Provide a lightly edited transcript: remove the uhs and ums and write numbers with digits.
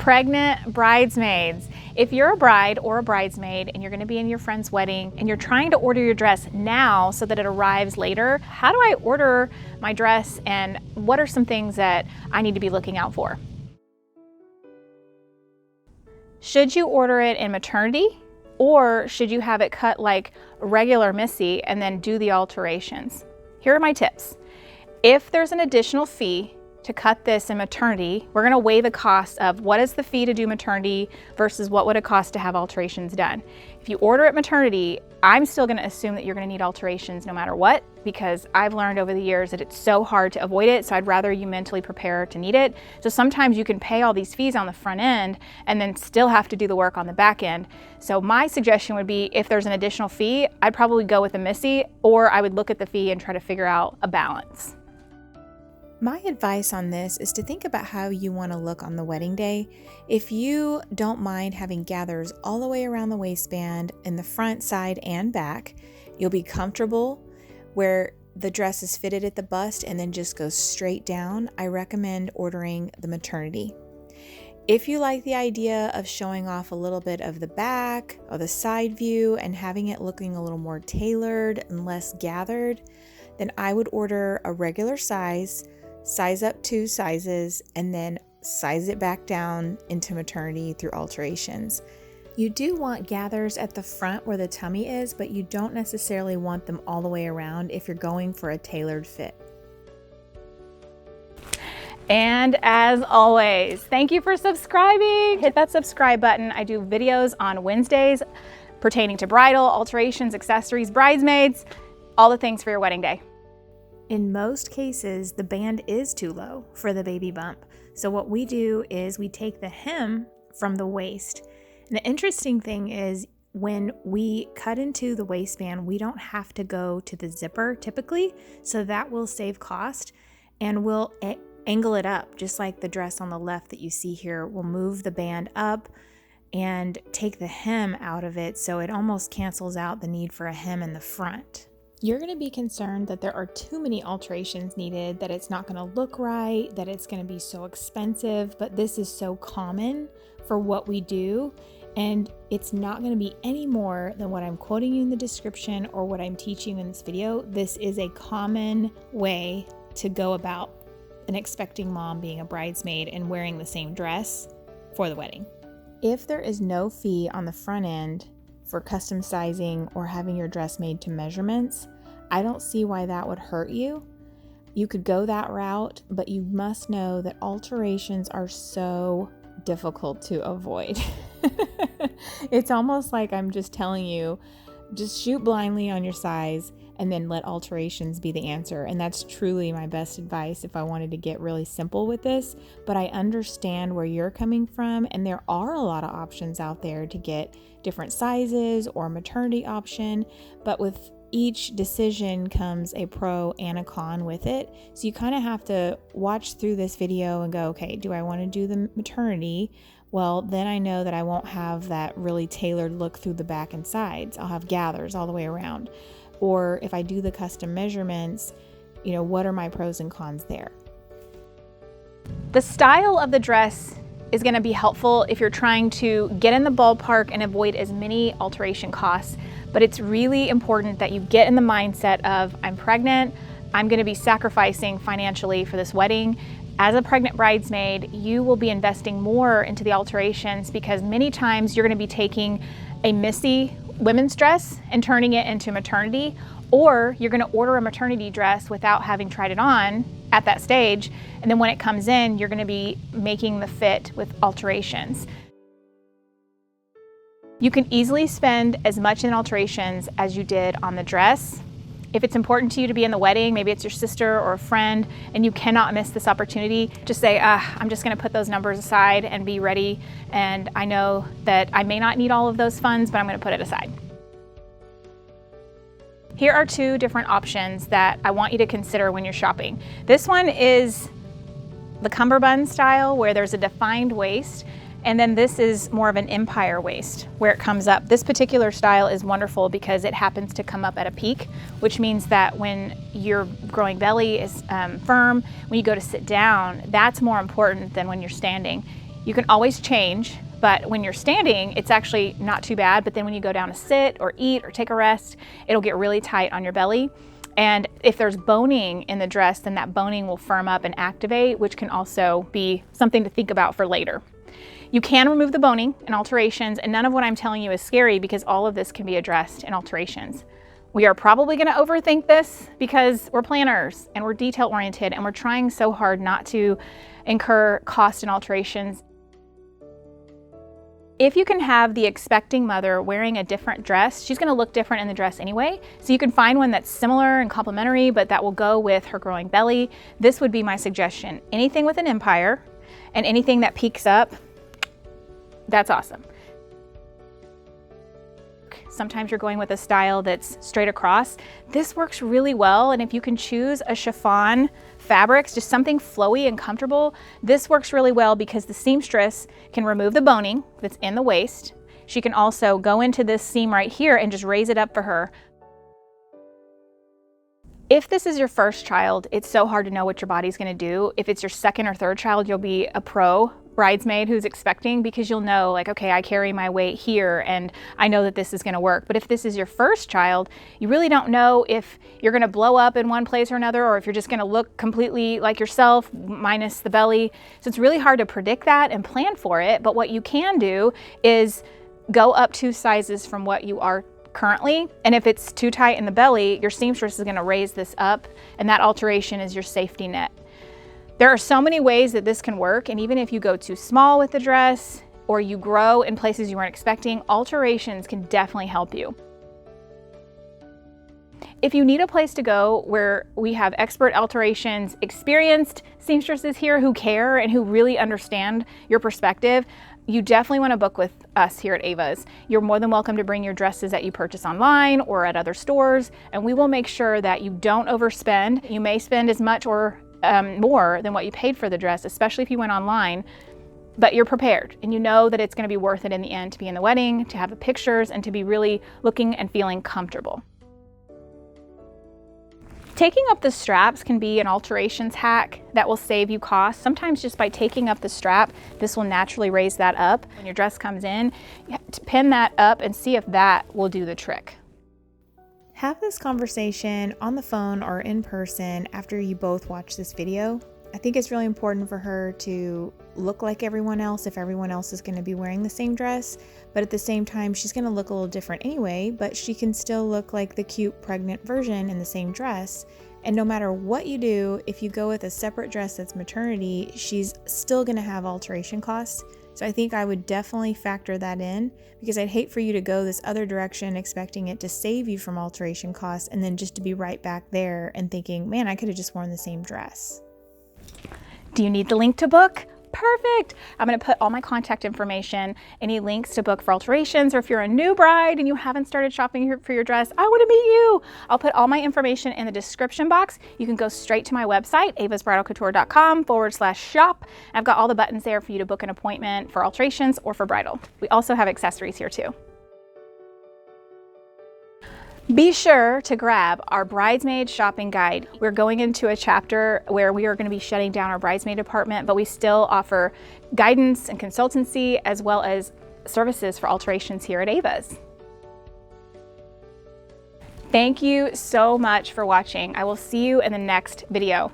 Pregnant bridesmaids. If you're a bride or a bridesmaid and you're going to be in your friend's wedding and you're trying to order your dress now so that it arrives later, how do I order my dress and what are some things that I need to be looking out for? Should you order it in maternity or should you have it cut like a regular Missy and then do the alterations? Here are my tips. If there's an additional fee to cut this in maternity, we're going to weigh the cost of what is the fee to do maternity versus what would it cost to have alterations done. If you order at maternity, I'm still going to assume that you're going to need alterations no matter what, because I've learned over the years that it's so hard to avoid it, so I'd rather you mentally prepare to need it. So sometimes you can pay all these fees on the front end and then still have to do the work on the back end. So my suggestion would be, if there's an additional fee, I'd probably go with a Missy, or I would look at the fee and try to figure out a balance. My advice on this is to think about how you want to look on the wedding day. If you don't mind having gathers all the way around the waistband in the front, side, and back, you'll be comfortable where the dress is fitted at the bust and then just goes straight down. I recommend ordering the maternity. If you like the idea of showing off a little bit of the back or the side view and having it looking a little more tailored and less gathered, then I would order a regular size up 2 sizes, and then size it back down into maternity through alterations. You do want gathers at the front where the tummy is, but you don't necessarily want them all the way around if you're going for a tailored fit. And as always, thank you for subscribing. Hit that subscribe button. I do videos on Wednesdays pertaining to bridal, alterations, accessories, bridesmaids, all the things for your wedding day. In most cases, the band is too low for the baby bump. So what we do is we take the hem from the waist. And the interesting thing is when we cut into the waistband, we don't have to go to the zipper typically. So that will save cost, and we'll angle it up just like the dress on the left that you see here. We'll move the band up and take the hem out of it, so it almost cancels out the need for a hem in the front. You're going to be concerned that there are too many alterations needed, that it's not going to look right, that it's going to be so expensive, but this is so common for what we do, and it's not going to be any more than what I'm quoting you in the description or what I'm teaching you in this video. This is a common way to go about an expecting mom being a bridesmaid and wearing the same dress for the wedding. If there is no fee on the front end for custom sizing or having your dress made to measurements, I don't see why that would hurt you. You could go that route, but you must know that alterations are so difficult to avoid. It's almost like I'm just telling you, just shoot blindly on your size and then let alterations be the answer. And that's truly my best advice if I wanted to get really simple with this. But I understand where you're coming from, and there are a lot of options out there to get different sizes or maternity option, but with each decision comes a pro and a con with it. So you kind of have to watch through this video and go, okay, do I want to do the maternity? Well, then I know that I won't have that really tailored look through the back and sides. I'll have gathers all the way around. Or if I do the custom measurements, what are my pros and cons there? The style of the dress is going to be helpful if you're trying to get in the ballpark and avoid as many alteration costs. But it's really important that you get in the mindset of, I'm pregnant, I'm going to be sacrificing financially for this wedding. As a pregnant bridesmaid, you will be investing more into the alterations because many times you're going to be taking a Missy women's dress and turning it into maternity, or you're going to order a maternity dress without having tried it on at that stage, and then when it comes in, you're going to be making the fit with alterations. You can easily spend as much in alterations as you did on the dress. If it's important to you to be in the wedding, maybe it's your sister or a friend, and you cannot miss this opportunity, just say, I'm just gonna put those numbers aside and be ready. And I know that I may not need all of those funds, but I'm gonna put it aside. Here are 2 different options that I want you to consider when you're shopping. This one is the cummerbund style, where there's a defined waist. And then this is more of an empire waist where it comes up. This particular style is wonderful because it happens to come up at a peak, which means that when your growing belly is firm, when you go to sit down, that's more important than when you're standing. You can always change, but when you're standing, it's actually not too bad. But then when you go down to sit or eat or take a rest, it'll get really tight on your belly. And if there's boning in the dress, then that boning will firm up and activate, which can also be something to think about for later. You can remove the boning in alterations, and none of what I'm telling you is scary because all of this can be addressed in alterations. We are probably going to overthink this because we're planners and we're detail oriented and we're trying so hard not to incur cost in alterations. If you can have the expecting mother wearing a different dress, she's going to look different in the dress anyway. So you can find one that's similar and complementary, but that will go with her growing belly. This would be my suggestion. Anything with an empire and anything that peaks up, that's awesome. Sometimes you're going with a style that's straight across. This works really well, and if you can choose a chiffon fabrics, just something flowy and comfortable, this works really well because the seamstress can remove the boning that's in the waist. She can also go into this seam right here and just raise it up for her. If this is your first child, it's so hard to know what your body's gonna do. If it's your second or third child, you'll be a pro bridesmaid who's expecting because you'll know, like, okay, I carry my weight here and I know that this is gonna work. But if this is your first child, you really don't know if you're gonna blow up in one place or another, or if you're just gonna look completely like yourself minus the belly. So it's really hard to predict that and plan for it. But what you can do is go up 2 sizes from what you are currently. And if it's too tight in the belly, your seamstress is gonna raise this up, and that alteration is your safety net. There are so many ways that this can work, and even if you go too small with the dress or you grow in places you weren't expecting, alterations can definitely help you. If you need a place to go where we have expert alterations, experienced seamstresses here who care and who really understand your perspective, you definitely want to book with us here at Ava's. You're more than welcome to bring your dresses that you purchase online or at other stores, and we will make sure that you don't overspend. You may spend as much or more than what you paid for the dress, especially if you went online, but you're prepared and you know that it's going to be worth it in the end to be in the wedding, to have the pictures, and to be really looking and feeling comfortable. Taking up the straps can be an alterations hack that will save you costs. Sometimes just by taking up the strap, this will naturally raise that up. When your dress comes in, you have to pin that up and see if that will do the trick. Have this conversation on the phone or in person after you both watch this video. I think it's really important for her to look like everyone else if everyone else is going to be wearing the same dress, but at the same time she's going to look a little different anyway, but she can still look like the cute pregnant version in the same dress. And no matter what you do, if you go with a separate dress that's maternity, she's still going to have alteration costs. So I think I would definitely factor that in, because I'd hate for you to go this other direction expecting it to save you from alteration costs and then just to be right back there and thinking, man, I could have just worn the same dress. Do you need the link to book? Perfect. I'm going to put all my contact information, any links to book for alterations, or if you're a new bride and you haven't started shopping for your dress, I want to meet you. I'll put all my information in the description box. You can go straight to my website, avasbridalcouture.com/shop. I've got all the buttons there for you to book an appointment for alterations or for bridal. We also have accessories here too. Be sure to grab our bridesmaid shopping guide. We're going into a chapter where we are going to be shutting down our bridesmaid department, but we still offer guidance and consultancy as well as services for alterations here at Ava's. Thank you so much for watching. I will see you in the next video.